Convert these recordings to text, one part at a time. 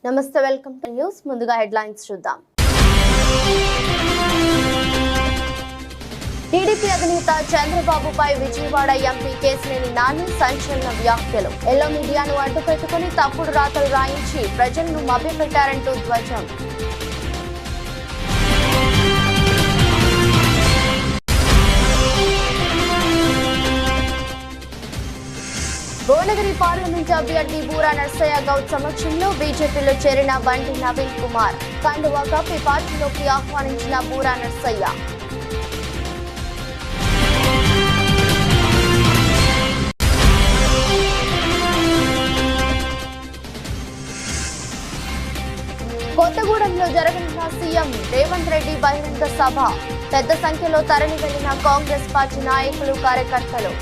నమస్తే, welcome to news. ముందుగా headlines చూద్దాం. టీడీపీ అధినేత చంద్రబాబుపై విజయవాడ ఎంపీ కేశినేని నాని సంచలన వ్యాఖ్యలు. ఎల్లో మీడియాను అడ్డుపెట్టుకుని తప్పుడు రాతలు రాయించి ప్రజలను మభ్యపెట్టారంటూ ధ్వజం. భువనగిరి పార్లమెంట్ అభ్యర్థి బూరా నర్సయ్య గౌడ్ సమక్షంలో బీజేపీలో చేరిన బండి నవీన్ కుమార్. కండువా కప్పి పార్టీలోకి ఆహ్వానించిన బూరా నర్సయ్య. కొత్తగూడెంలో జరగనున్న సీఎం రేవంత్ రెడ్డి బహిరంగ సభ. పెద్ద సంఖ్యలో తరలి వెళ్లిన కాంగ్రెస్ పార్టీ నాయకులు, కార్యకర్తలు.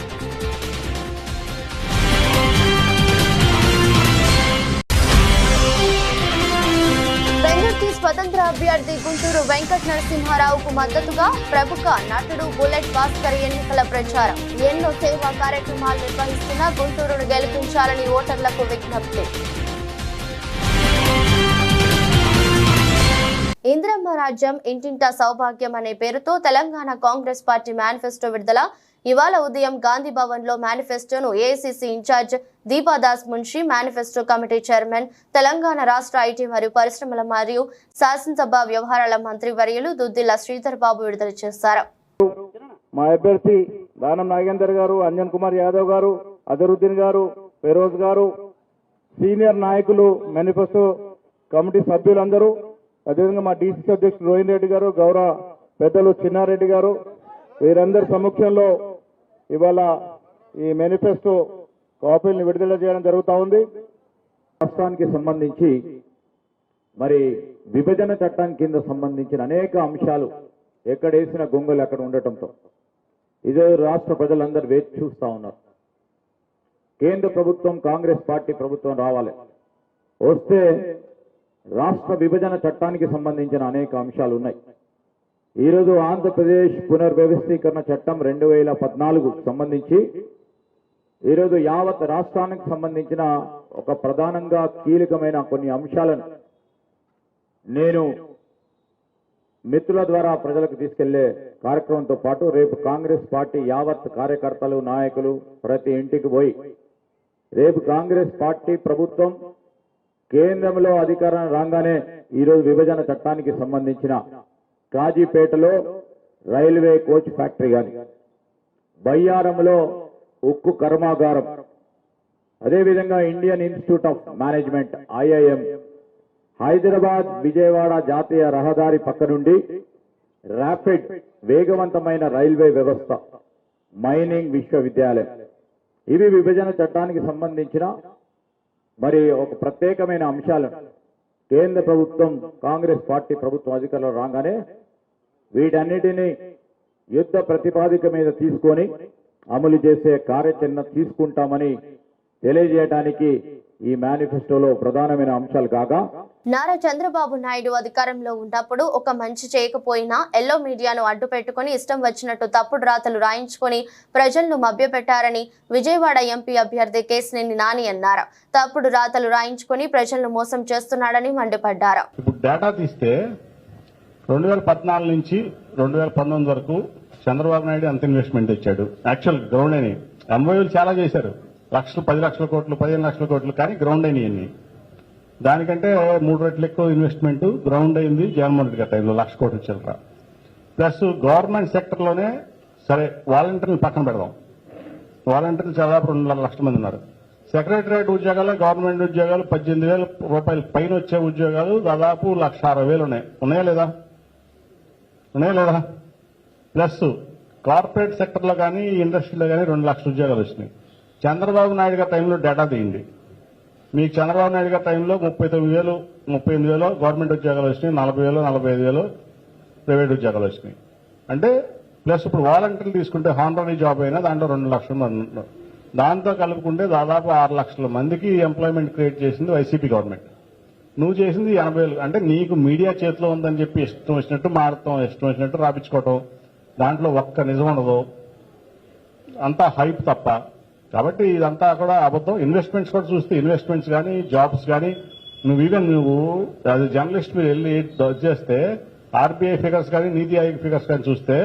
స్వతంత్ర అభ్యర్థి గుంటూరు వెంకట నరసింహారావుకు మద్దతుగా ప్రముఖ నటుడు బుల్లెట్ భాస్కర్ ఎన్నికల ప్రచారం. ఎన్నో సేవా కార్యక్రమాలు నిర్వహిస్తున్న గుంటూరును గెలిపించాలని ఓటర్లకు విజ్ఞప్తి. ఇందిరమ్మ రాజ్యం ఇంటింటా సౌభాగ్యం అనే పేరుతో తెలంగాణ కాంగ్రెస్ పార్టీ మేనిఫెస్టో విడుదల. ఇవాళ ఉదయం గాంధీ భవన్ లో మేనిఫెస్టోను AICC incharge Deepa Das Munshi, manifesto committee chairman, Telangana రాష్ట్ర ఐటీ మరియు పరిశ్రమల మరియు శాసనసభ వ్యవహారాల మంత్రి వర్యులు దుద్దిల్ల శ్రీధర్ బాబు విడుదల చేశారు. మా అభ్యర్థి దానం నాగేందర్ గారు, అంజన్ కుమార్ యాదవ్ గారు, అజరుద్దీన్ గారు, ఫెరోజ్ గారు, సీనియర్ నాయకులు, మేనిఫెస్టో కమిటీ సభ్యులందరూ, అదేవిధంగా మా డీసీసీ అధ్యక్షుడు రోహిన్ రెడ్డి గారు, గౌరవ పెద్దలు చిన్నారెడ్డి గారు, వీరందరి సమక్షంలో ఇవాళ ఈ మేనిఫెస్టో కాపీలను విడుదల చేయడం జరుగుతూ ఉంది. రాష్ట్రానికి సంబంధించి మరి విభజన చట్టం కింద సంబంధించిన అనేక అంశాలు ఎక్కడేసిన గొంగలు అక్కడ ఉండటంతో ఇదే రాష్ట్ర ప్రజలందరూ వేచి చూస్తూ ఉన్నారు. కేంద్ర ప్రభుత్వం, కాంగ్రెస్ పార్టీ ప్రభుత్వం రావాలి, వస్తే రాష్ట్ర విభజన చట్టానికి సంబంధించిన అనేక అంశాలు ఉన్నాయి. ఈరోజు ఆంధ్రప్రదేశ్ పునర్వ్యవస్థీకరణ చట్టం 2014 సంబంధించి ఈరోజు యావత్ రాష్ట్రానికి సంబంధించిన ఒక ప్రధానంగా కీలకమైన కొన్ని అంశాలను నేను మిత్రుల ద్వారా ప్రజలకు తీసుకెళ్లే కార్యక్రమంతో పాటు రేపు కాంగ్రెస్ పార్టీ యావత్ కార్యకర్తలు, నాయకులు ప్రతి ఇంటికి పోయి రేపు కాంగ్రెస్ పార్టీ ప్రభుత్వం కేంద్రంలో అధికారం రాగానే ఈరోజు విభజన చట్టానికి సంబంధించిన కాజీపేటలో రైల్వే కోచ్ ఫ్యాక్టరీ కానీ, బయ్యారంలో ఉక్కు కర్మాగారం, అదేవిధంగా Indian institute of management IIM, Hyderabad Vijayawada జాతీయ రహదారి పక్క నుండి ర్యాపిడ్ వేగవంతమైన రైల్వే వ్యవస్థ, మైనింగ్ విశ్వవిద్యాలయం, ఇవి విభజన చట్టానికి సంబంధించిన మరి ఒక ప్రత్యేకమైన అంశాలు. కేంద్ర ప్రభుత్వం, కాంగ్రెస్ పార్టీ ప్రభుత్వం అధికారంలో రాగానే వీటన్నిటినీ యుద్ధ ప్రతిపాదిక మీద తీసుకొని అమలు చేసే కార్యాచరణ తీసుకుంటామని తెలియజేయడానికి ఈ మేనిఫెస్టోలో ప్రధానమైన అంశాలు కాగా, నారా చంద్రబాబు నాయుడు అధికారంలో ఉన్నప్పుడు ఒక మంచి చేయకపోయినా ఎల్లో మీడియాను అడ్డు పెట్టుకుని ఇష్టం వచ్చినట్టు తప్పుడు రాతలు రాయించుకొని ప్రజలను మభ్యపెట్టారని విజయవాడ ఎంపీ అభ్యర్థి కేశినేని నాని అన్నారు. తప్పుడు రాతలు రాయించుకొని ప్రజలను మోసం చేస్తున్నాడని మండిపడ్డారు. ఇప్పుడు డేటా తీస్తే 2014 నుంచి 2019 వరకు చంద్రబాబు నాయుడు ఎంత ఇన్వెస్ట్మెంట్ ఇచ్చాడు? యాక్చువల్ గ్రౌండ్ అయినాయి. ఎంఓయూలు చాలా చేశారు, లక్షలు, 10 లక్షల కోట్లు, 15 లక్షల కోట్లు, కానీ గ్రౌండ్ అయినాయి. దానికంటే 3 రెట్లు ఎక్కువ ఇన్వెస్ట్మెంట్ గ్రౌండ్ అయింది జగన్మోహన్ రెడ్డి గారి టైంలో, 1,00,000 కోట్లు చిల్లర. ప్లస్ గవర్నమెంట్ సెక్టర్లోనే సరే వాలంటీర్లు పక్కన పెడదాం, వాలంటీర్లు దాదాపు 2 లక్షల మంది ఉన్నారు. సెక్రటరియట్ ఉద్యోగాలు, గవర్నమెంట్ ఉద్యోగాలు 18,000 రూపాయల పైన వచ్చే ఉద్యోగాలు దాదాపు 1,60,000 ఉన్నాయి. ఉన్నాయా లేదా? ప్లస్ కార్పొరేట్ సెక్టర్లో కానీ ఇండస్ట్రీలో కానీ 2 లక్షల ఉద్యోగాలు వచ్చినాయి. చంద్రబాబు నాయుడు గారి టైంలో డేటా తీయండి. మీకు చంద్రబాబు నాయుడు గారి టైంలో 39,000, 38,000 గవర్నమెంట్ ఉద్యోగాలు వచ్చినాయి, 40,000, 45,000 ప్రైవేట్ ఉద్యోగాలు వచ్చినాయి. అంటే ప్లస్ ఇప్పుడు వాలంటీర్లు తీసుకుంటే హానరీ జాబ్ అయినా దాంట్లో 2 లక్షల మంది ఉన్నారు. దాంతో కలుపుకుంటే దాదాపు 6 లక్షల మందికి ఎంప్లాయ్మెంట్ క్రియేట్ చేసింది వైసీపీ గవర్నమెంట్. నువ్వు చేసింది 80,000. అంటే నీకు మీడియా చేతిలో ఉందని చెప్పి ఇష్టం వచ్చినట్టు మాడటం, ఇష్టం వచ్చినట్టు రాపించుకోవటం, దాంట్లో ఒక్క నిజం ఉండదు, అంతా హైప్ తప్ప. కాబట్టి ఇదంతా కూడా అబద్ధం. ఇన్వెస్ట్మెంట్స్ కూడా చూస్తే ఇన్వెస్ట్మెంట్స్ కానీ, జాబ్స్ కానీ నువ్వు యాజ్ జర్నలిస్ట్ మీరు వెళ్ళి చేస్తే ఆర్బీఐ ఫిగర్స్ కానీ నీతి ఆయోగ్ ఫిగర్స్ కానీ చూస్తే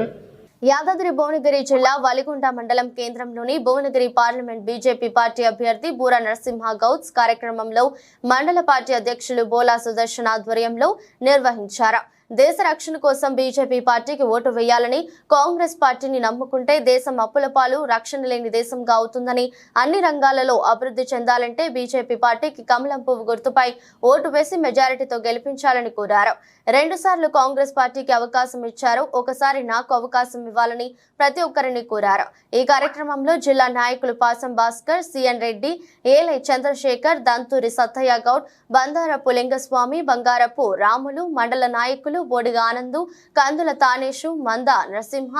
యాదాద్రి భువనగిరి జిల్లా వలిగొండ మండలం కేంద్రంలోని భువనగిరి పార్లమెంట్ బీజేపీ పార్టీ అభ్యర్థి బూరా నరసింహ గౌడ్స్ కార్యక్రమంలో మండల పార్టీ అధ్యక్షులు బోలా సుదర్శన్ ఆధ్వర్యంలో నిర్వహించారు. దేశ రక్షణ కోసం బీజేపీ పార్టీకి ఓటు వేయాలని, కాంగ్రెస్ పార్టీని నమ్ముకుంటే దేశం అప్పుల పాలు, రక్షణ లేని దేశంగా అవుతుందని, అన్ని రంగాలలో అభివృద్ధి చెందాలంటే బీజేపీ పార్టీకి కమలం పువ్వు గుర్తుపై ఓటు వేసి మెజారిటీతో గెలిపించాలని కోరారు. 2 సార్లు కాంగ్రెస్ పార్టీకి అవకాశం ఇచ్చారు, ఒకసారి నాకు అవకాశం ఇవ్వాలని ప్రతి ఒక్కరిని కోరారు. ఈ కార్యక్రమంలో జిల్లా నాయకులు పాసం భాస్కర్, సిఎన్ రెడ్డి, ఏలై చంద్రశేఖర్, దంతూరి సత్తయ్య గౌడ్, బందారపు లింగస్వామి, బంగారపు రాములు, మండల నాయకులు బోడిగా ఆనందు, కందుల తానేషు, మంద నరసింహ,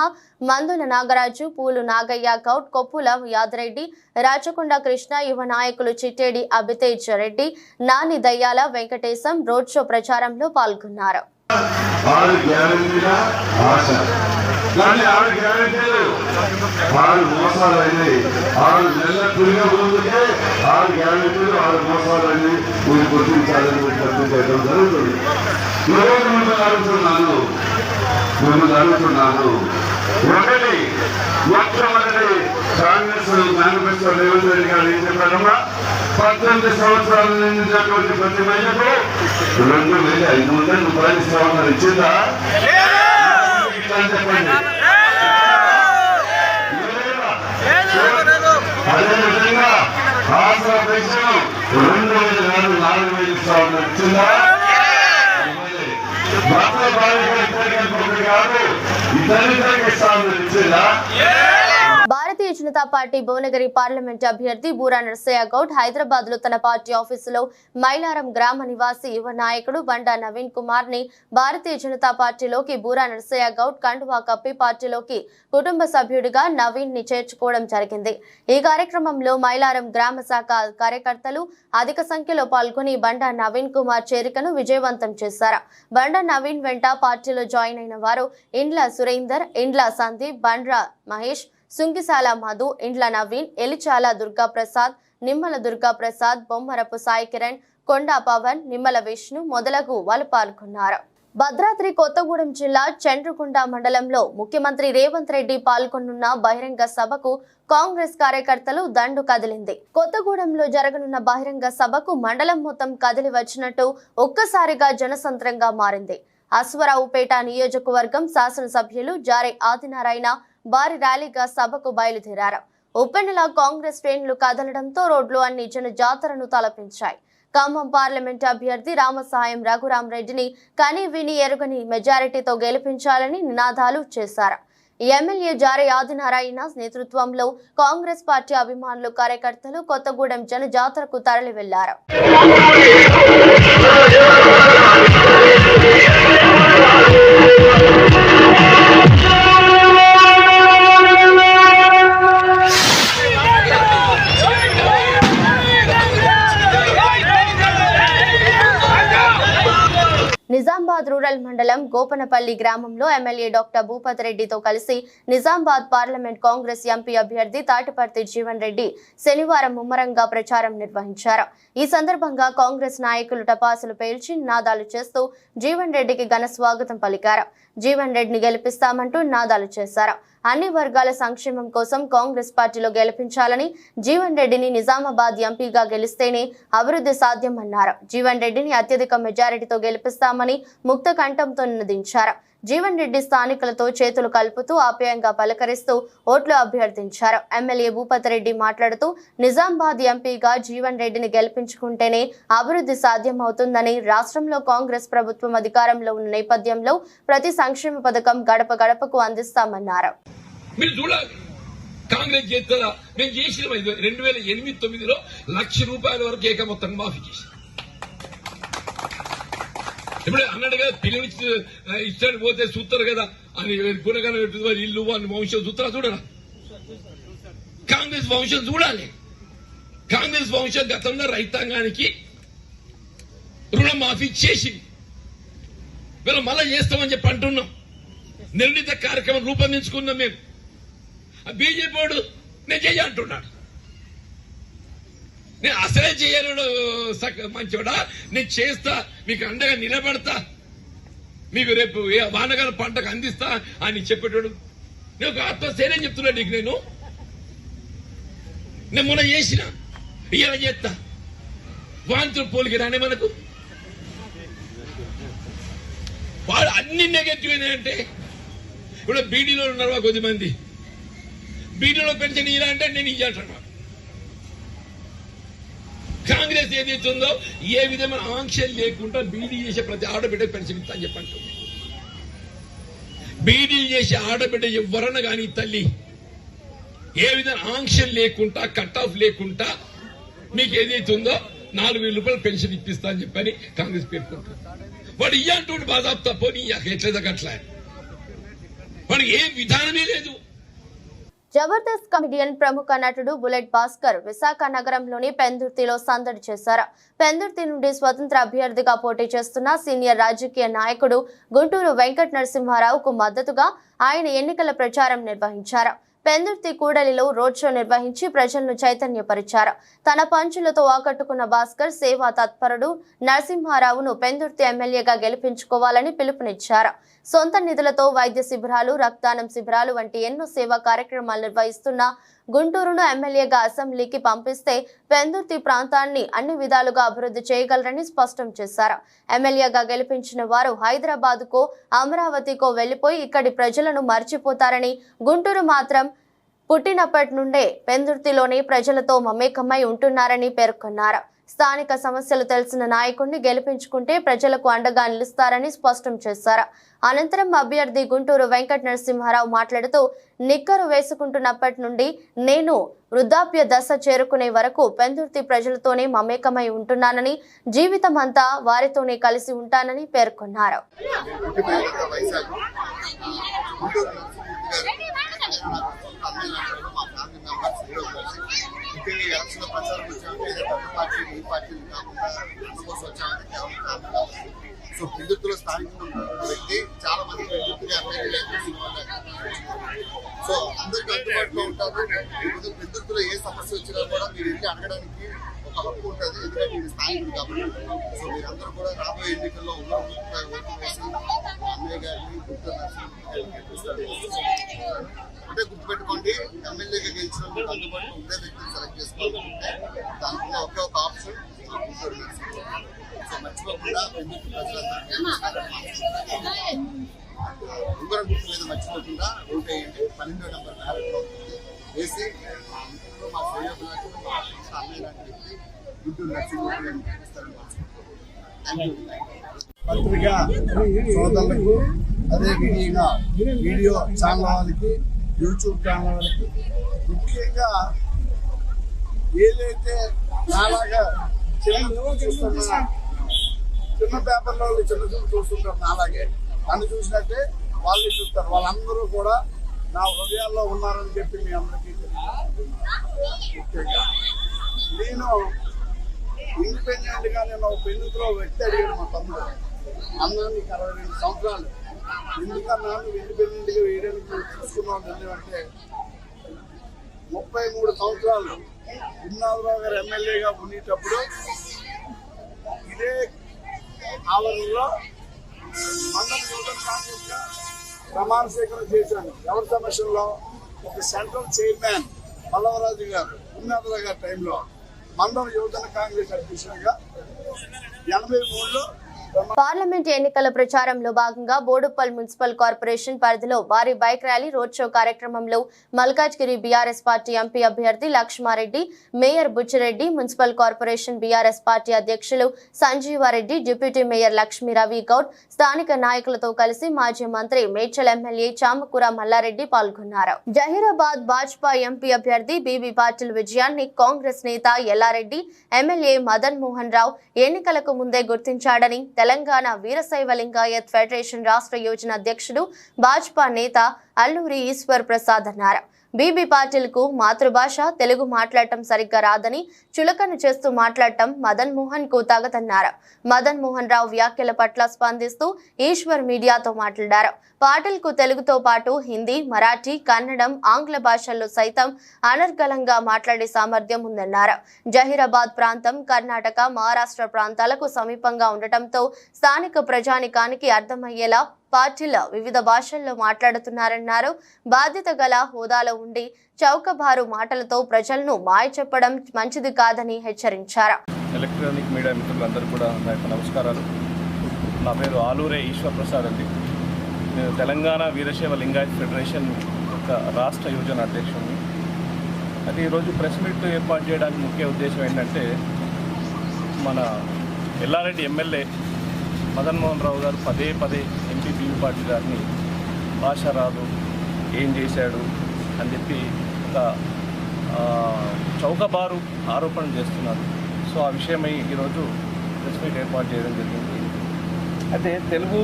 మందుల నాగరాజు, పూలు నాగయ్య గౌడ్, కొప్పుల యాదరెడ్డి, రాచకొండ కృష్ణ, యువ నాయకులు చిట్టేడి అభితేజ్ రెడ్డి, నాని దయ్యాల, వెంకటేశం రోడ్ షో ప్రచారంలో పాల్గొన్నారు. ఒకటి మొట్టమొదటి కాంగ్రెస్ మేనిఫెస్టో రేవంత్ రెడ్డి గారు ఏం చెప్పారమ్మా, 18 సంవత్సరాల నిండినటువంటి ప్రతి మహిళకు 2,500 రూపాయలు ఇస్తామన్నారు. ఇచ్చిందా? చెప్పండి. అదేవిధంగా ఆసరా పెన్షన్ 2,000 కాదు 4,000 ఇస్తామన్నారు. ఇచ్చిందా? భర్త భార్య ఇద్దరికి కాదు ఇద్దరికి ఇస్తామన్నారు. ఇచ్చిందా? భారతీయ జనతా పార్టీ భువనగిరి పార్లమెంట్ అభ్యర్థి బూరా నరసయ్య గౌడ్ హైదరాబాద్ లో తన పార్టీ ఆఫీసులో మైలారం గ్రామ నివాసి యువ నాయకుడు బండా నవీన్ కుమార్ ని భారతీయ జనతా పార్టీలోకి బూరా నరసయ్య గౌడ్ కండువా కప్పి పార్టీలోకి కుటుంబ సభ్యుడిగా నవీన్ ని చేర్చుకోవడం జరిగింది. ఈ కార్యక్రమంలో మైలారం గ్రామ శాఖ కార్యకర్తలు అధిక సంఖ్యలో పాల్గొని బండా నవీన్ కుమార్ చేరికను విజయవంతం చేశారు. బండా నవీన్ వెంట పార్టీలో జాయిన్ అయిన వారు ఇండ్ల సురేందర్, ఇండ్ల సందీప్, బండ్రా మహేష్, సుంకిశాల మధు, ఇండ్ల నవీన్, ఎలిచాల దుర్గా ప్రసాద్, నిమ్మల దుర్గా ప్రసాద్, బొమ్మరపు సాయి కిరణ్, కొండా పవన్, నిమ్మల విష్ణు మొదలగు వాళ్ళు పాల్గొన్నారు. భద్రాద్రి కొత్తగూడెం జిల్లా చండ్రుకుంట మండలంలో ముఖ్యమంత్రి రేవంత్ రెడ్డి పాల్గొనున్న బహిరంగ సభకు కాంగ్రెస్ కార్యకర్తలు దండు కదిలింది. కొత్తగూడెంలో జరగనున్న బహిరంగ సభకు మండలం మొత్తం కదిలి వచ్చినట్టు ఒక్కసారిగా జనసంద్రంగా మారింది. అశ్వరావుపేట నియోజకవర్గం శాసనసభ్యులు జారే ఆదినారాయణ భారీ ర్యాలీగా సభకు బయలుదేరారు. ఉప్పెనలా కాంగ్రెస్ శ్రేణులు కదలడంతో రోడ్లు అన్ని జన జాతరను తలపించాయి. ఖమ్మం పార్లమెంట్ అభ్యర్థి రామసాయం రఘురామరెడ్డిని కని విని ఎరుగని మెజారిటీతో గెలిపించాలని నినాదాలు చేశారు. ఎమ్మెల్యే జారే ఆదినారాయణ నేతృత్వంలో కాంగ్రెస్ పార్టీ అభిమానులు, కార్యకర్తలు కొత్తగూడెం జన జాతరకు తరలి వెళ్లారు. నిజామాబాద్ రూరల్ మండలం గోపనపల్లి గ్రామంలో ఎమ్మెల్యే డాక్టర్ భూపతి రెడ్డితో కలిసి నిజామాబాద్ పార్లమెంట్ కాంగ్రెస్ ఎంపీ అభ్యర్థి తాటిపర్తి జీవన్ రెడ్డి శనివారం ముమ్మరంగా ప్రచారం నిర్వహించారు. ఈ సందర్భంగా కాంగ్రెస్ నాయకులు టపాసులు పేల్చి నినాదాలు చేస్తూ జీవన్ రెడ్డికి ఘన స్వాగతం పలికారు. జీవన్ రెడ్డిని గెలిపిస్తామంటూ నినాదాలు చేశారు. అన్ని వర్గాల సంక్షేమం కోసం కాంగ్రెస్ పార్టీలో గెలిపించాలని, జీవన్ రెడ్డిని నిజామాబాద్ ఎంపీగా గెలిస్తేనే అభివృద్ధి సాధ్యమన్నారు. జీవన్ రెడ్డిని అత్యధిక మెజారిటీతో గెలిపిస్తామని ముక్త కంఠంతో నినదించారు. జీవన్ రెడ్డి స్థానికులతో చేతులు కలుపుతూ ఆప్యాయంగా పలకరిస్తూ ఓట్లు అభ్యర్థించారు. ఎమ్మెల్యే భూపతి రెడ్డి మాట్లాడుతూ నిజామాబాద్ ఎంపీగా జీవన్ రెడ్డిని గెలిపించుకుంటేనే అభివృద్ధి సాధ్యమవుతుందని, రాష్ట్రంలో కాంగ్రెస్ ప్రభుత్వం అధికారంలో ఉన్న నేపథ్యంలో ప్రతి సంక్షేమ పథకం గడప గడపకు అందిస్తామన్నారు. కాంగ్రెస్ చేస్తుందా? మేము చేసిన 2008-9లో ₹1,00,000 వరకు ఏక మొత్తం మాఫీ చేసి ఇప్పుడు అన్నాడు కదా, పిల్లలు ఇష్టాన్ని పోతే చూస్తారు కదా అని గుణగానే పెట్టుకుని ఇల్లు అని వంశం చూస్తారా? చూడరా? కాంగ్రెస్ వంశం చూడాలి. కాంగ్రెస్ వంశం గతంలో రైతాంగానికి రుణమాఫీ చేసి వీళ్ళు మళ్ళా చేస్తామని చెప్పి అంటున్నాం. నిర్ణీత కార్యక్రమం రూపొందించుకున్నాం మేము. బీజేపీ వాడు నేను చెయ్యి అంటున్నాడు. నేను అసలే చేయను మంచివాడా, నేను చేస్తా, మీకు అండగా నిలబడతా, మీకు రేపు వానకాల పంటకు అందిస్తా అని చెప్పేటోడు. నేను ఒక ఆత్మశైర్యం చెప్తున్నా నీకు. నేను మొన్న చేసిన, ఇయ్యాల చేస్తా. వాంతులు పోలికి రానే మనకు. వాడు అన్ని నెగటివ్ అంటే ఇప్పుడు బీడీలో ఉన్నారు కొద్దిమంది, బీడీలో పెన్షన్ ఇయ్యాలంటే నేను ఇయ్యాలంటున్నా. కాంగ్రెస్ ఏదైతుందో ఏ విధమైన ఆంక్షలు లేకుండా బీడీ చేసే ప్రతి ఆడబిడ్డకు పెన్షన్ ఇస్తా అని చెప్పంటుంది. బీడీ చేసే ఆడబిడ్డ ఎవరన్నా కానీ తల్లి ఏ విధమైన ఆంక్షలు లేకుండా, కట్ ఆఫ్ లేకుండా మీకు ఏదైతుందో 4,000 రూపాయలు పెన్షన్ ఇప్పిస్తా అని చెప్పని కాంగ్రెస్ పేర్కొంటుంది. వాడు ఇయ్యంటుండే బాధాప్తా పోనీ ఎట్లేదట్లా, వాడికి ఏ విధానమే లేదు. జబర్దస్త్ కమెడియన్ ప్రముఖ నటుడు బుల్లెట్ భాస్కర్ విశాఖ నగరంలోని పెందుర్తిలో సందడి చేశారు. పెందుర్తి నుండి స్వతంత్ర అభ్యర్థిగా పోటీ చేస్తున్న సీనియర్ రాజకీయ నాయకుడు గుంటూరు వెంకట నరసింహారావుకు మద్దతుగా ఆయన ఎన్నికల ప్రచారం నిర్వహించారు. పెందుర్తి కూడలిలో రోడ్ షో నిర్వహించి ప్రజలను చైతన్యపరిచారు. తన పంచులతో ఆకట్టుకున్న భాస్కర్ సేవా తత్పరుడు నరసింహారావును పెందుర్తి ఎమ్మెల్యేగా గెలిపించుకోవాలని పిలుపునిచ్చారు. సొంత నిధులతో వైద్య శిబిరాలు, రక్తదానం శిబిరాలు వంటి ఎన్నో సేవా కార్యక్రమాలు నిర్వహిస్తున్న గుంటూరును ఎమ్మెల్యేగా అసెంబ్లీకి పంపిస్తే పెందుర్తి ప్రాంతాన్ని అన్ని విధాలుగా అభివృద్ధి చేయగలరని స్పష్టం చేశారు. ఎమ్మెల్యేగా గెలిపించిన వారు హైదరాబాద్కో అమరావతికో వెళ్లిపోయి ఇక్కడి ప్రజలను మర్చిపోతారని, గుంటూరు మాత్రం పుట్టినప్పటి నుండే పెందుర్తిలోని ప్రజలతో మమేకమై ఉంటున్నారని పేర్కొన్నారు. స్థానిక సమస్యలు తెలిసిన నాయకుడిని గెలిపించుకుంటే ప్రజలకు అండగా నిలుస్తారని స్పష్టం చేశారు. అనంతరం అభ్యర్థి గుంటూరు వెంకట నరసింహారావు మాట్లాడుతూ, నిక్కరు వేసుకుంటున్నప్పటి నుండి నేను వృద్ధాప్య దశ చేరుకునే వరకు పెందుర్తి ప్రజలతోనే మమేకమై ఉంటున్నానని, జీవితం అంతా వారితోనే కలిసి ఉంటానని పేర్కొన్నారు. సో పెందుర్తిలో స్థానిక వ్యక్తి చాలా మంది సో అందరికీ అందుబాటులో ఉంటారు. పెందుర్తిలో ఏ సమస్య వచ్చినా కూడా మీరు వెళ్ళి అడగడానికి ఒక హక్కు ఉంటుంది, ఎందుకంటే మీరు స్థానికుడు కాబట్టి. సో మీరందరూ కూడా రాబోయే ఎన్నికల్లో ఓటు వేసి అన్నయ్య గారిని అంటే గుర్తుపెట్టుకోండి, ఎమ్మెల్యేగా గెలిచిన అందుబాటులో ఉండే వ్యక్తిని సెలెక్ట్ చేసుకోవాలంటే దానికి ఒకే ఒక ఆప్షన్ గుంటూరు. సో మర్చిపోకుండా పెందుర్తి ప్రజలందరికీ ఉంగరం గుర్తు మీద మర్చిపోకుండా ఓటు వేయండి. 12వ నెంబర్ బ్యాలెట్ అవుతుంది వేసి మా శ్రేయోగులకు మా అన్నయ్య లాంటి వ్యక్తి గుంటూరు నరసింహారావు చూపిస్తారని పత్రికా సోదరులకు, అదే విధంగా వీడియో ఛానల్ వాళ్ళకి, యూట్యూబ్ ఛానల్ వాళ్ళకి, ముఖ్యంగా ఏదైతే నాలాగా చూస్తున్నా చిన్న పేపర్లో చిన్న చూస్తుంటారు, నాలాగే నన్ను చూసినట్టే వాళ్ళు చూస్తారు. వాళ్ళందరూ కూడా నా హృదయాల్లో ఉన్నారని చెప్పి మీ అందరికీ ముఖ్యంగా నేను ఇండిపెండెంట్ గా నేను పెన్నులో వ్యక్తి అడిగాను. మా తమ్ముడు అన్నానికి 62 సంవత్సరాలు ఎందుకన్నా నువ్వు ఇండిపెండెంట్ గా వేయడానికి చూసుకున్నావు అంటే 33 సంవత్సరాలు విన్నాథరావు గారు ఎమ్మెల్యేగా ఉండేటప్పుడు ఇదే ఆవరణలో మండల యువజన కాంగ్రెస్ గా ప్రమాణ స్వీకారం చేశాను. ఎవరి సమస్యల్లో ఒక సెంట్రల్ చైర్మన్ పల్లవరాజు గారు విన్నాథరావు గారి టైంలో మండల యువజన కాంగ్రెస్ అధ్యక్షుడిగా 83లో పార్లమెంట్ ఎన్నికల ప్రచారంలో భాగంగా బోడుప్పల్ మున్సిపల్ కార్పొరేషన్ పరిధిలో భారీ బైక్ ర్యాలీ, రోడ్ షో కార్యక్రమంలో మల్కాజ్గిరి బీఆర్ఎస్ పార్టీ ఎంపీ అభ్యర్థి Laxma Reddy, mayor Buchi Reddy, municipal corporation BRS party అధ్యక్షులు సంజీవారెడ్డి, డిప్యూటీ మేయర్ లక్ష్మీ రవి గౌడ్, స్థానిక నాయకులతో కలిసి మాజీ మంత్రి మేడ్చల్ ఎమ్మెల్యే చామకూర మల్లారెడ్డి పాల్గొన్నారు. జహీరాబాద్ భాజపా ఎంపీ అభ్యర్థి బీబీ పాటిల్ విజయాన్ని కాంగ్రెస్ నేత ఎల్లారెడ్డి, ఎమ్మెల్యే మదన్ మోహన్ రావు ఎన్నికలకు ముందే గుర్తించాడని తెలంగాణ వీరశైవ లింగాయత్ ఫెడరేషన్ రాష్ట్ర యోజన అధ్యక్షుడు భాజపా నేత అల్లూరి ఈశ్వర్ ప్రసాద్ అన్నారు. బీబీ పాటిల్ కు మాతృభాష తెలుగు మాట్లాడటం సరిగ్గా రాదని చులకన చేస్తూ మాట్లాడటం మదన్ మోహన్ కు తగదన్నారు. మదన్ మోహన్ రావు వ్యాఖ్యల పట్ల స్పందిస్తూ ఈశ్వర్ మీడియాతో మాట్లాడారు. పాటలకు తెలుగుతో పాటు హిందీ, మరాఠీ, కన్నడం, ఆంగ్ల భాషల్లో సైతం అనర్గళంగా మాట్లాడే సామర్థ్యం ఉందన్నారు. జహీరాబాద్ ప్రాంతం కర్ణాటక, మహారాష్ట్ర ప్రాంతాలకు సమీపంగా ఉండటంతో స్థానిక ప్రజానికానికి అర్థమయ్యేలా పార్టీలో వివిధ భాషల్లో మాట్లాడుతున్నారన్నారు. బాధ్యత గల హోదాలో ఉండి చౌకబారు మాటలతో ప్రజలను మాయ చెప్పడం మంచిది కాదని హెచ్చరించారు. ఎలక్ట్రానిక్ మీడియా మిత్రులందరూ కూడా నా యొక్క నమస్కారాలు. నా పేరు ఆలూరే ఈశ్వర్ ప్రసాద్ అండి. నేను తెలంగాణ వీరశైవ లింగాయత్ ఫెడరేషన్ యొక్క రాష్ట్ర యువజన అధ్యక్షుడిని. అయితే ఈరోజు ప్రెస్ మీట్ ఏర్పాటు చేయడానికి ముఖ్య ఉద్దేశం ఏంటంటే, మన ఎల్లారెడ్డి ఎమ్మెల్యే మదన్ మోహన్ రావు గారు పదే ఎంపీ బీవీ పాటిల్ గారిని భాష రాదు, ఏం చేశాడు అని చెప్పి ఒక చౌకబారు ఆరోపణ చేస్తున్నారు. సో ఆ విషయమై ఈరోజు ప్రెస్ మీట్ ఏర్పాటు చేయడం జరిగింది. అయితే తెలుగు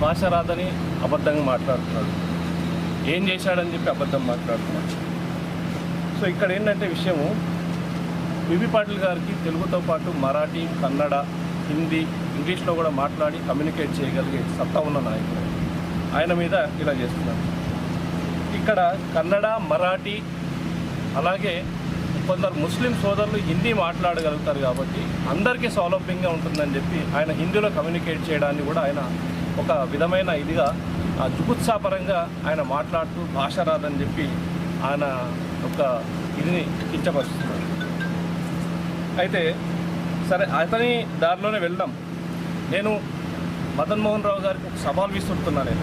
భాష రాదని అబద్ధంగా మాట్లాడుతున్నాడు, ఏం చేశాడని చెప్పి అబద్ధం మాట్లాడుతున్నాడు. సో ఇక్కడ ఏంటంటే విషయము, బీవీ పాటిల్ గారికి తెలుగుతో పాటు మరాఠీ, కన్నడ, హిందీ, ఇంగ్లీష్లో కూడా మాట్లాడి కమ్యూనికేట్ చేయగలిగే సత్తా ఉన్న నాయకుడు. ఆయన మీద ఇలా చేస్తున్నారు. ఇక్కడ కన్నడ, మరాఠీ, అలాగే కొందరు ముస్లిం సోదరులు హిందీ మాట్లాడగలుగుతారు కాబట్టి అందరికీ సౌలభ్యంగా ఉంటుందని చెప్పి ఆయన హిందీలో కమ్యూనికేట్ చేయడాన్ని కూడా ఆయన ఒక విధమైన ఇదిగా జుగుత్సాపరంగా ఆయన మాట్లాడుతూ భాష రాదని చెప్పి ఆయన ఒక ఇదిని కించపరుస్తున్నారు. అయితే సరే, అతని దారిలోనే వెళ్దాం. నేను మదన్ మోహన్ రావు గారికి ఒక సవాల్ విసురుతున్నాను.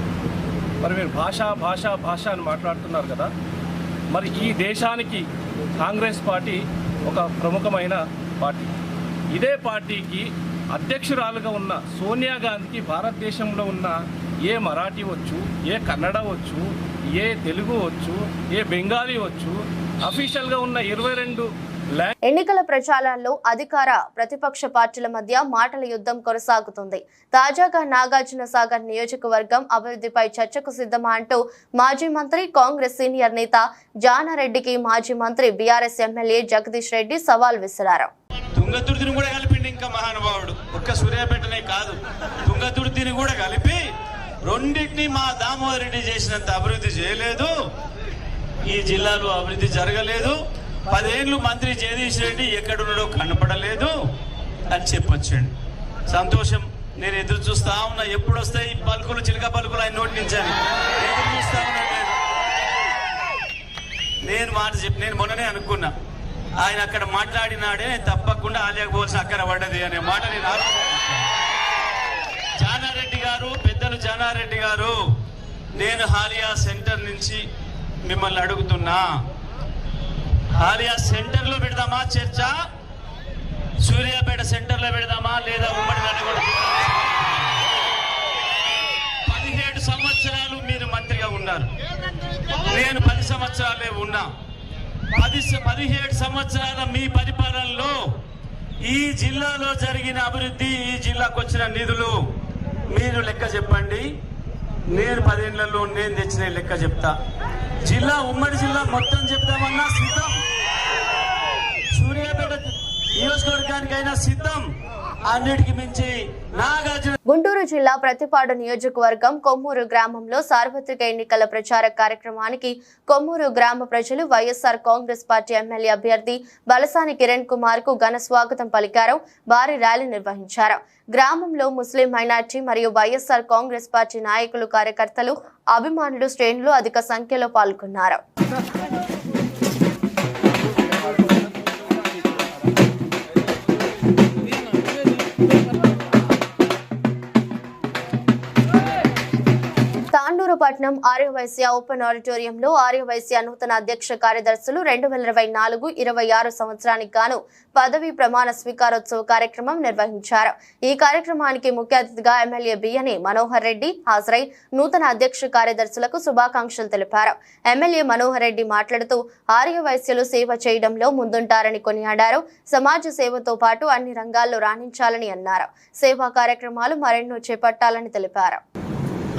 మరి మీరు భాష అని మాట్లాడుతున్నారు కదా, మరి ఈ దేశానికి కాంగ్రెస్ పార్టీ ఒక ప్రముఖమైన పార్టీ. ఇదే పార్టీకి అధ్యక్షురాలుగా ఉన్న సోనియా గాంధీకి భారతదేశంలో ఉన్న ఏ మరాఠీ వచ్చు, ఏ కన్నడ వచ్చు, ఏ తెలుగు వచ్చు, ఏ బెంగాలీ వచ్చు, అఫీషియల్గా ఉన్న 22 ఎన్నికల ప్రచారాల్లో అధికార ప్రతిపక్ష పార్టీల మధ్య మాటల యుద్ధం కొనసాగుతుంది. తాజాగా నాగార్జున సాగర్ నియోజకవర్గం అభివృద్ధిపై చర్చకు సిద్ధమా అంటూ మాజీ మంత్రి, కాంగ్రెస్ సీనియర్ నేత జానారెడ్డికి మాజీ మంత్రి, బీఆర్ఎస్ ఎమ్మెల్యే జగదీష్ రెడ్డి సవాల్ విసిరారు. తుంగతుర్తిని కూడా కలిపిండి ఇంకా మహానుభావుడు. ఒక్క సూర్యాపేటనే కాదు, తుంగతుర్తిని కూడా కలిపి రెండింటిని మా దామోదర్ రెడ్డి చేసినంత అభివృద్ధి చేయలేదు. ఈ జిల్లాలో అభివృద్ధి జరగలేదు. 10 ఏళ్ళు మంత్రి జగదీష్ రెడ్డి ఎక్కడున్నాడో కనపడలేదు అని చెప్పొచ్చండి. సంతోషం. నేను ఎదురు చూస్తా ఉన్నా, ఎప్పుడు వస్తాయి పలుకులు, చిలక పలుకులు ఆయన నోటి నుంచి అని ఎదురు చూస్తా ఉన్నా. నేను మొన్ననే అనుకున్నా, ఆయన అక్కడ మాట్లాడినాడే తప్పకుండా ఆలియాకు పోల్సిన అక్కడ పడ్డది అనే మాట నేను జానారెడ్డి గారు, పెద్దలు జానారెడ్డి గారు, నేను హాలియా సెంటర్ నుంచి మిమ్మల్ని అడుగుతున్నా, హాలియా సెంటర్ లో పెడదామా చర్చ, సూర్యాపేట సెంటర్ లో పెడదామా, లేదా ఉమ్మడి నల్గొండ? 17 సంవత్సరాలు మీరు మంత్రిగా ఉన్నారు, నేను 10 సంవత్సరాలే ఉన్నా. 17 సంవత్సరాల మీ పరిపాలనలో ఈ జిల్లాలో జరిగిన అభివృద్ధి, ఈ జిల్లాకు వచ్చిన నిధులు మీరు లెక్క చెప్పండి. నేను 10 ఏళ్లలో నేను తెచ్చిన లెక్క చెప్తా. జిల్లా, ఉమ్మడి జిల్లా మొత్తం చెప్తామన్నా సిద్ధం. సూర్యాపేట నియోజకవర్గానికైనా సిద్ధం. అన్నిటికి మించి నాగార్జున. గుంటూరు జిల్లా ప్రతిపాడు నియోజకవర్గం కొమ్మూరు గ్రామంలో సార్వత్రిక ఎన్నికల ప్రచార కార్యక్రమానికి కొమ్మూరు గ్రామ ప్రజలు వైఎస్ఆర్ కాంగ్రెస్ పార్టీ ఎమ్మెల్యే అభ్యర్థి బలసాని కిరణ్ కుమార్ కు ఘన స్వాగతం పలికారు. భారీ ర్యాలీ నిర్వహించారు. గ్రామంలో ముస్లిం మైనార్టీ మరియు వైఎస్ఆర్ కాంగ్రెస్ పార్టీ నాయకులు, కార్యకర్తలు, అభిమానులు, శ్రేణులు అధిక సంఖ్యలో పాల్గొన్నారు. తాండూరుపట్నం ఆర్యవైశ్య ఓపెన్ ఆడిటోరియంలో ఆర్యవైశ్య నూతన అధ్యక్ష కార్యదర్శులు 2024-26 సంవత్సరానికి గాను పదవీ ప్రమాణ స్వీకారోత్సవ కార్యక్రమం నిర్వహించారు. ఈ కార్యక్రమానికి ముఖ్య అతిథిగా ఎమ్మెల్యే బియ్యని మనోహర్ రెడ్డి హాజరై నూతన అధ్యక్ష కార్యదర్శులకు శుభాకాంక్షలు తెలిపారు. ఎమ్మెల్యే మనోహర్ రెడ్డి మాట్లాడుతూ ఆర్యవైశ్యులు సేవ చేయడంలో ముందుంటారని కొనియాడారు. సమాజ సేవతో పాటు అన్ని రంగాల్లో రాణించాలని అన్నారు. సేవా కార్యక్రమాలు మరెన్నో చేపట్టాలని తెలిపారు.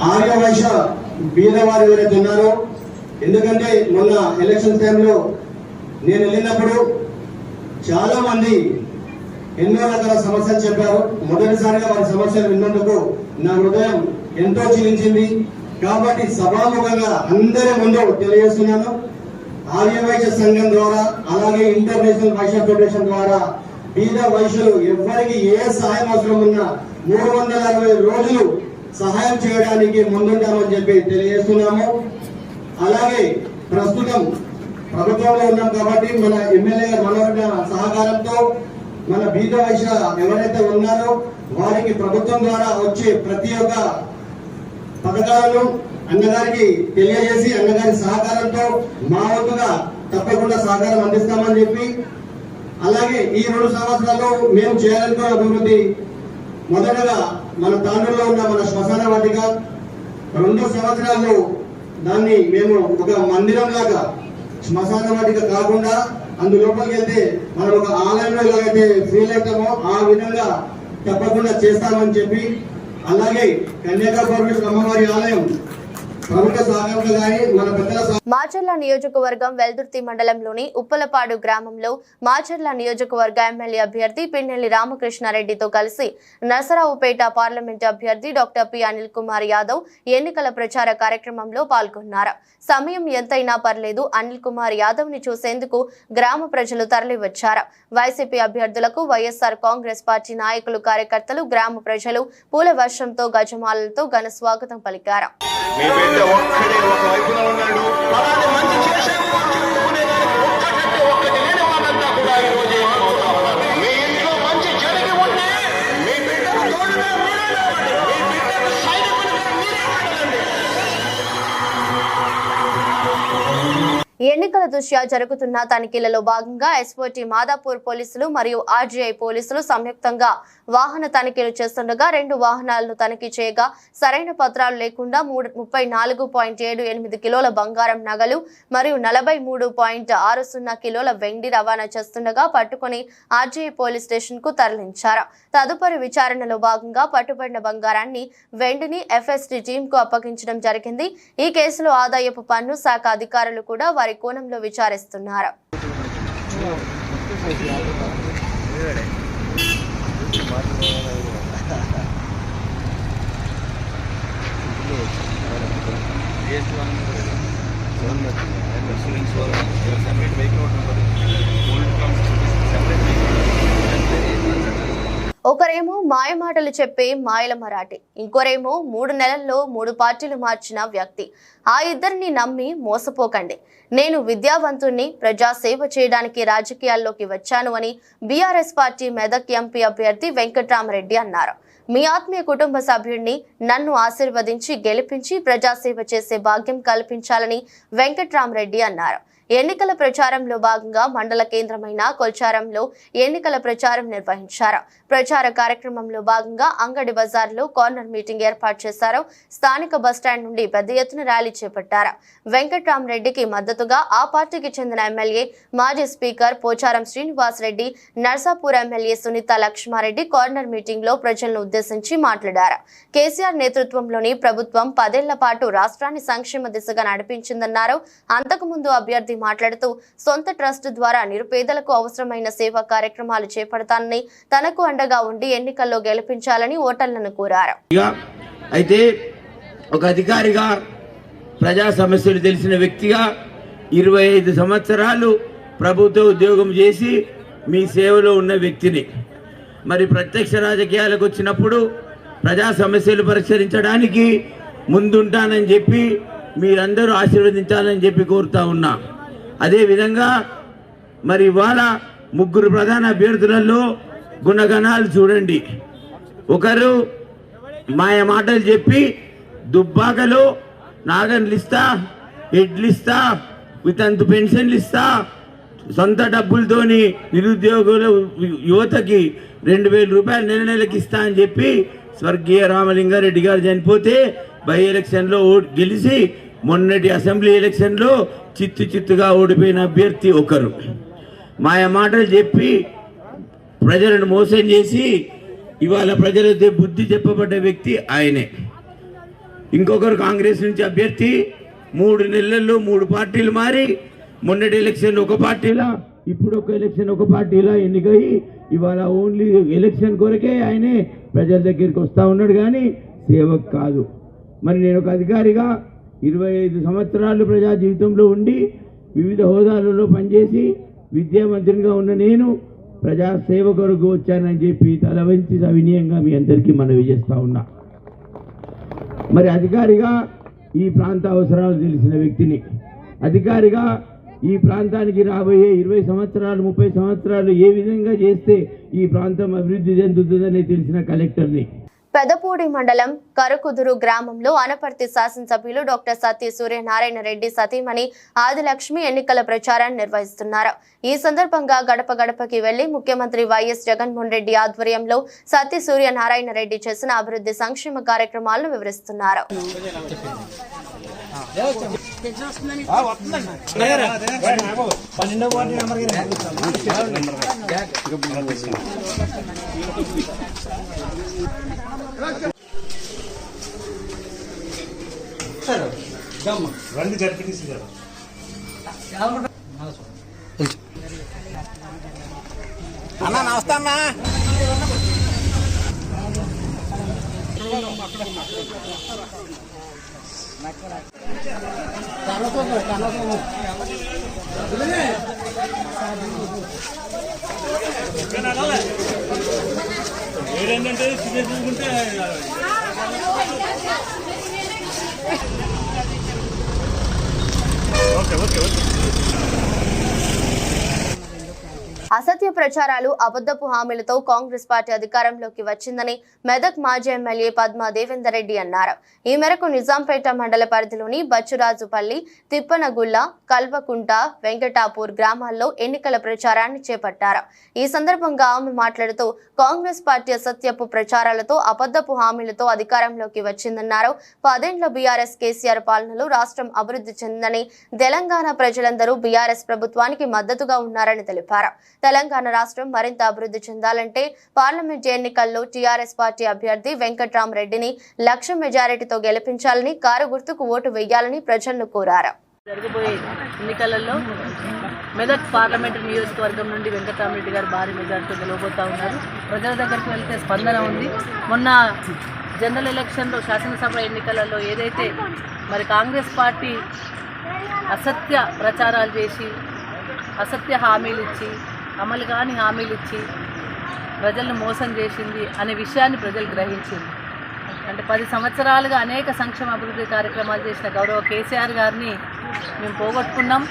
ఆర్యవైశ్య బీదవారు ఎవరైతే ఉన్నారో, ఎందుకంటే మొన్న ఎలక్షన్ టైంలో నేను వెళ్ళినప్పుడు చాలా మంది ఎన్నో రకాల సమస్యలు చెప్పారు. మొదటిసారిగా వారి సమస్యలు విన్నందుకు నా హృదయం ఎంతో చిలించింది. కాబట్టి సభాముఖంగా అందరి ముందు తెలియజేస్తున్నాను, ఆర్యవైశ్య సంఘం ద్వారా అలాగే ఇంటర్నేషనల్ వైశ్య ఫెడరేషన్ ద్వారా బీద వైశ్యులు ఎవరికి ఏ సహాయం అవసరం ఉన్నా 360 రోజులు సహాయం చేయడానికి ముందుంటామని చెప్పి తెలియజేస్తున్నాము. అలాగే ప్రస్తుతం ప్రభుత్వంలో ఉన్నాం కాబట్టి మన ఎమ్మెల్యే గారు మనోహర సహకారంతో మన బీద వైశ్య ఎవరైతే ఉన్నారో వారికి ప్రభుత్వం ద్వారా వచ్చే ప్రతి ఒక్క పథకాలను అన్నగారికి తెలియజేసి అన్నగారి సహకారంతో మా వంతుగా తప్పకుండా సహకారం అందిస్తామని చెప్పి, అలాగే ఈ 2 సంవత్సరాల్లో మేము చేయాలనుకున్న అభివృద్ధి మొదటగా మన తాండూరులో ఉన్న మన శ్మశాన వాటిక 2 సంవత్సరాల్లో దాన్ని మేము ఒక మందిరం లాగా శ్మశాన వాటిక కాకుండా అందులోపలికి వెళ్తే మనం ఒక ఆలయంలో ఎలాగైతే ఫీల్ అవుతామో ఆ విధంగా తప్పకుండా చేస్తామని చెప్పి, అలాగే కన్యాకా పరమేశ్వర అమ్మవారి ఆలయం ప్రభుత్వ సహకారంతో కానీ మన పెద్దల మాచర్ల నియోజకవర్గం వెల్దుర్తి మండలంలోని ఉప్పలపాడు గ్రామంలో మాచర్ల నియోజకవర్గ ఎమ్మెల్యే అభ్యర్థి పిన్నెల్లి రామకృష్ణారెడ్డితో కలిసి నరసరావుపేట పార్లమెంట్ అభ్యర్థి డాక్టర్ పి అనిల్ కుమార్ యాదవ్ ఎన్నికల ప్రచార కార్యక్రమంలో పాల్గొన్నారు. సమయం ఎంతైనా పర్లేదు, అనిల్ కుమార్ యాదవ్ ని చూసేందుకు గ్రామ ప్రజలు తరలివచ్చారు. వైసీపీ అభ్యర్థులకు వైఎస్ఆర్ కాంగ్రెస్ పార్టీ నాయకులు, కార్యకర్తలు, గ్రామ ప్రజలు పూల వర్షంతో గజమాలలతో ఘన స్వాగతం పలికారు. ఎన్నికల దృష్ట్యా జరుగుతున్న తనిఖీలలో భాగంగా ఎస్ఓటీ మాదాపూర్ పోలీసులు మరియు ఆర్జీఐ పోలీసులు సంయుక్తంగా వాహన తనిఖీలు చేస్తుండగా 2 వాహనాలను తనిఖీ చేయగా సరైన పత్రాలు లేకుండా 34.78 కిలోల బంగారం నగలు మరియు 43.60 కిలోల వెండి రవాణా చేస్తుండగా పట్టుకుని ఆర్జీఐ పోలీస్ స్టేషన్ కు తరలించారు. తదుపరి విచారణలో భాగంగా పట్టుబడిన బంగారాన్ని, వెండిని ఎఫ్ఎస్టీ టీమ్ కు అప్పగించడం జరిగింది. ఈ కేసులో ఆదాయపు పన్ను శాఖ అధికారులు కూడా వారి కోణంలో విచారిస్తున్నారు. ఒకరేమో మాయమాటలు చెప్పే మాయల మరాఠీ, ఇంకోరేమో 3 నెలల్లో 3 పార్టీలు మార్చిన వ్యక్తి. ఆ ఇద్దరిని నమ్మి మోసపోకండి. నేను విద్యావంతుణ్ణి, ప్రజాసేవ చేయడానికి రాజకీయాల్లోకి వచ్చాను అని బీఆర్ఎస్ పార్టీ మెదక్ ఎంపీ అభ్యర్థి వెంకట్రామరెడ్డి అన్నారు. మీ ఆత్మీయ కుటుంబ సభ్యుడిని నన్ను ఆశీర్వదించి గెలిపించి ప్రజాసేవ చేసే భాగ్యం కల్పించాలని వెంకట్రామరెడ్డి అన్నారు. ఎన్నికల ప్రచారంలో భాగంగా మండల కేంద్రమైన కొల్చారంలో ఎన్నికల ప్రచారం నిర్వహించారు. ప్రచార కార్యక్రమంలో భాగంగా అంగడి బజార్లో కార్నర్ మీటింగ్ ఏర్పాటు చేశారు. స్థానిక బస్టాండ్ నుండి పెద్ద ఎత్తున ర్యాలీ చేపట్టారు. వెంకట్రామరెడ్డికి మద్దతుగా ఆ పార్టీకి చెందిన ఎమ్మెల్యే, మాజీ speaker Pocharam Srinivas Reddy, Narsapur MLA Sunitha Laxma Reddy corner meeting లో ప్రజలను ఉద్దేశించి మాట్లాడారు. కేసీఆర్ నేతృత్వంలోని ప్రభుత్వం 10 ఏళ్ల పాటు రాష్ట్రాన్ని సంక్షేమ దిశగా నడిపించిందన్నారు. అంతకుముందు అభ్యర్థి మాట్లాడుతూ సొంత ట్రస్ట్ ద్వారా నిరుపేదలకు అవసరమైన సేవా కార్యక్రమాలు చేపడతానని, తనకు అండగా ఉండి ఎన్నికల్లో గెలిపించాలని ఓటర్లను కోరారు. అయితే ఒక అధికారిగా, ప్రజా సమస్యలు తెలిసిన వ్యక్తిగా 25 సంవత్సరాలు ప్రభుత్వ ఉద్యోగం చేసి మీ సేవలో ఉన్న వ్యక్తిని, మరి ప్రత్యక్ష రాజకీయాలకు వచ్చినప్పుడు ప్రజా సమస్యలు పరిష్కరించడానికి ముందుంటానని చెప్పి మీరందరూ ఆశీర్వదించాలని చెప్పి కోరుతా ఉన్నా. అదేవిధంగా మరి ఇవాళ 3 ప్రధాన అభ్యర్థులలో గుణగణాలు చూడండి. ఒకరు మాయ మాటలు చెప్పి దుబ్బాకలో నాగన్లు ఇస్తా, ఎడ్లు ఇస్తా, వితంతు పెన్షన్లు ఇస్తా, సొంత డబ్బులతోని నిరుద్యోగుల యువతకి 2000 రూపాయలు నెలకి ఇస్తా అని చెప్పి స్వర్గీయ రామలింగారెడ్డి గారు చనిపోతే బై ఎలక్షన్లో గెలిచి మొన్నటి అసెంబ్లీ ఎలక్షన్లో చిత్తుగా ఓడిపోయిన అభ్యర్థి ఒకరు. మాయ మాటలు చెప్పి ప్రజలను మోసం చేసి ఇవాళ ప్రజలతో బుద్ధి చెప్పబడ్డ వ్యక్తి ఆయనే. ఇంకొకరు కాంగ్రెస్ నుంచి అభ్యర్థి 3 నెలల్లో 3 పార్టీలు మారి మొన్నటి ఎలక్షన్ ఒక పార్టీలా, ఇప్పుడు ఒక ఎలక్షన్ ఒక పార్టీలా ఎన్నికై ఇవాళ ఓన్లీ ఎలక్షన్ కొరకే ఆయనే ప్రజల దగ్గరికి వస్తూ ఉన్నాడు, కానీ సేవకు కాదు. మరి నేను ఒక అధికారిగా 25 సంవత్సరాలు ప్రజా జీవితంలో ఉండి వివిధ హోదాలలో పనిచేసి విద్యామంత్రిగా ఉన్న నేను ప్రజా సేవ కొరకు వచ్చానని చెప్పి తల వంచి సవినీయంగా మీ అందరికీ మనవి చేస్తా ఉన్నా. మరి అధికారిగా ఈ ప్రాంత అవసరాలు తెలిసిన వ్యక్తిని, అధికారిగా ఈ ప్రాంతానికి రాబోయే 20 సంవత్సరాలు 30 సంవత్సరాలు ఏ విధంగా చేస్తే ఈ ప్రాంతం అభివృద్ధి చెందుతుందని తెలిసిన కలెక్టర్ని. పెదపూడి మండలం కరుకుదురు గ్రామంలో అనపర్తి శాసనసభ్యులు డాక్టర్ సత్య సూర్యనారాయణ రెడ్డి సతీమణి ఆదిలక్ష్మి ఎన్నికల ప్రచారాన్ని నిర్వహిస్తున్నారు. ఈ సందర్భంగా గడప గడపకి వెళ్లి ముఖ్యమంత్రి వైఎస్ జగన్మోహన్ రెడ్డి ఆధ్వర్యంలో సత్య సూర్యనారాయణ రెడ్డి చేసిన అభివృద్ధి సంక్షేమ కార్యక్రమాలను వివరిస్తున్నారు. రండి జరిపేసి అన్నా నమస్తే అన్నా. ఏంటంటే చూసుకుంటే అసత్య ప్రచారాలు అబద్ధపు హామీలతో కాంగ్రెస్ పార్టీ అధికారంలోకి వచ్చిందని మెదక్ మాజీ ఎమ్మెల్యే పద్మా దేవేందర్ రెడ్డి అన్నారు. ఈ మేరకు నిజాంపేట మండల పరిధిలోని బచ్చురాజుపల్లి, తిప్పనగుల్ల, కల్వకుంట, వెంకటాపూర్ గ్రామాల్లో ఎన్నికల ప్రచారాన్ని చేపట్టారు. ఈ సందర్భంగా ఆమె మాట్లాడుతూ కాంగ్రెస్ పార్టీ అసత్యపు ప్రచారాలతో అబద్ధపు హామీలతో అధికారంలోకి వచ్చిందన్నారు. 10 ఏళ్ల బీఆర్ఎస్ కేసీఆర్ పాలనలో రాష్ట్రం అభివృద్ధి చెందిందని, తెలంగాణ ప్రజలందరూ బీఆర్ఎస్ ప్రభుత్వానికి మద్దతుగా ఉన్నారని తెలిపారు. తెలంగాణ రాష్ట్రం మరింత అభివృద్ధి చెందాలంటే పార్లమెంట్ ఎన్నికల్లో టీఆర్ఎస్ పార్టీ అభ్యర్థి వెంకట్రామరెడ్డిని 1,00,000 మెజారిటీతో గెలిపించాలని, కారు గుర్తుకు ఓటు వేయాలని ప్రజలను కోరారు. జరగబోయే ఎన్నికలలో మెదక్ పార్లమెంటు నియోజకవర్గం నుండి వెంకట్రామరెడ్డి గారు భారీ మెజారిటీతో గెలవబోతా ఉన్నారు. ప్రజల దగ్గరికి వెళ్తే స్పందన ఉంది. మొన్న జనరల్ ఎలక్షన్లో శాసనసభ ఎన్నికలలో ఏదైతే మరి కాంగ్రెస్ పార్టీ అసత్య ప్రచారాలు చేసి, అసత్య హామీలు ఇచ్చి, అమలు కాని హామీలు ఇచ్చి ప్రజలను మోసం చేసింది అనే విషయాన్ని ప్రజలు గ్రహించింది. అంటే 10 సంవత్సరాలుగా అనేక సంక్షేమ అభివృద్ధి కార్యక్రమాలు చేసిన గౌరవ కేసీఆర్ గారిని మేము పోగొట్టుకున్నాం.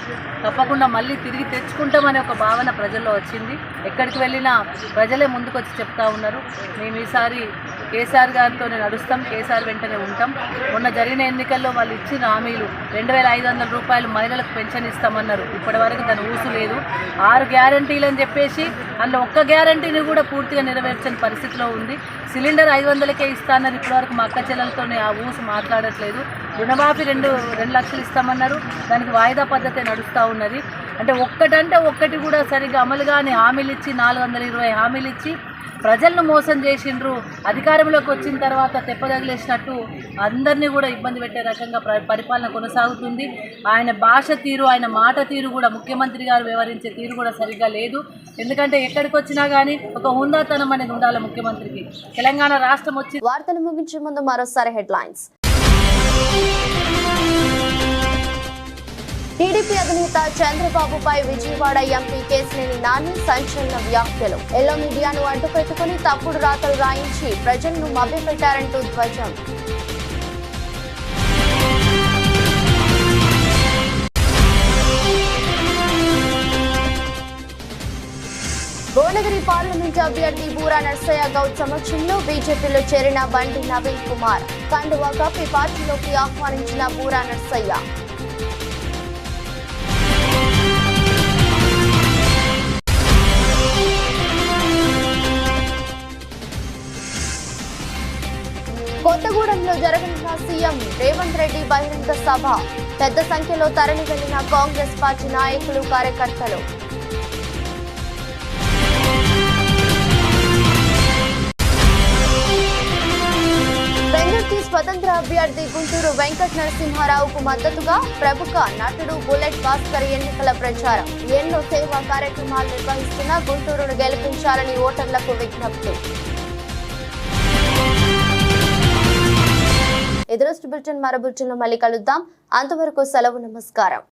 తప్పకుండా మళ్ళీ తిరిగి తెచ్చుకుంటామనే ఒక భావన ప్రజల్లో వచ్చింది. ఎక్కడికి వెళ్ళినా ప్రజలే ముందుకు వచ్చి చెప్తా ఉన్నారు, మేము ఈసారి కేసీఆర్ గారితోనే నడుస్తాం, కేసీఆర్ వెంటనే ఉంటాం. మొన్న జరిగిన ఎన్నికల్లో వాళ్ళు ఇచ్చిన హామీలు 2,500 రూపాయలు మహిళలకు పెన్షన్ ఇస్తామన్నారు. ఇప్పటి వరకు దాని ఊసు లేదు. 6 గ్యారంటీలు అని చెప్పేసి అందులో ఒక్క గ్యారంటీని కూడా పూర్తిగా నెరవేర్చని పరిస్థితిలో ఉంది. సిలిండర్ 500కే ఇస్తానన్నారు. ఇప్పటివరకు మా అక్క చెల్లెలతోనే ఆ ఊసు మాట్లాడట్లేదు. రుణమాఫీ 2 లక్షలు ఇస్తామన్నారు. దానికి వాయిదా పద్ధతి నడుస్తూ ఉన్నది. అంటే ఒక్కటి కూడా సరిగ్గా అమలు కాని హామీలు ఇచ్చి 420 హామీలు ఇచ్చి ప్రజలను మోసం చేసిండ్రు. అధికారంలోకి వచ్చిన తర్వాత తెప్పదగిలేసినట్టు అందరినీ కూడా ఇబ్బంది పెట్టే రకంగా పరిపాలన కొనసాగుతుంది. ఆయన భాష తీరు, ఆయన మాట తీరు కూడా, ముఖ్యమంత్రి గారు వ్యవహరించే తీరు కూడా సరిగ్గా లేదు. ఎందుకంటే ఎక్కడికి వచ్చినా కానీ ఒక హుందాతనం అనేది ఉండాలి ముఖ్యమంత్రికి. తెలంగాణ రాష్ట్రం వచ్చి వార్తలు ముగించే ముందు మరోసారి హెడ్లైన్స్. టీడీపీ అధినేత చంద్రబాబుపై విజయవాడ ఎంపీ కేశినేని నాని సంచలన వ్యాఖ్యలు. ఎల్లో మీడియాను అడ్డుపెట్టుకుని తప్పుడు రాతలు రాయించి ప్రజలను మభ్యపెట్టారంటూ ధ్వజం. భువనగిరి పార్లమెంటు అభ్యర్థి బూరా నర్సయ్య గౌడ్ సమక్షంలో బీజేపీలో చేరిన బండి నవీన్ కుమార్. కండువా కప్పి పార్టీలోకి ఆహ్వానించిన బూరా నర్సయ్య. కొత్తగూడెంలో జరగనున్న సీఎం రేవంత్ రెడ్డి బహిరంగ సభ. పెద్ద సంఖ్యలో తరలి వెళ్లిన కాంగ్రెస్ పార్టీ నాయకులు, కార్యకర్తలు. బెంగళూరు స్వతంత్ర అభ్యర్థి గుంటూరు వెంకట నరసింహారావుకు మద్దతుగా ప్రముఖ నటుడు బుల్లెట్ భాస్కర్ ఎన్నికల ప్రచారం. ఎన్నో సేవా కార్యక్రమాలు నిర్వహిస్తున్న గుంటూరును గెలిపించాలని ఓటర్లకు విజ్ఞప్తి. ఎదురొస్ట్ బులెటిన్ మరో బులెటిన్లో మళ్ళీ కలుద్దాం. అంతవరకు సెలవు, నమస్కారం.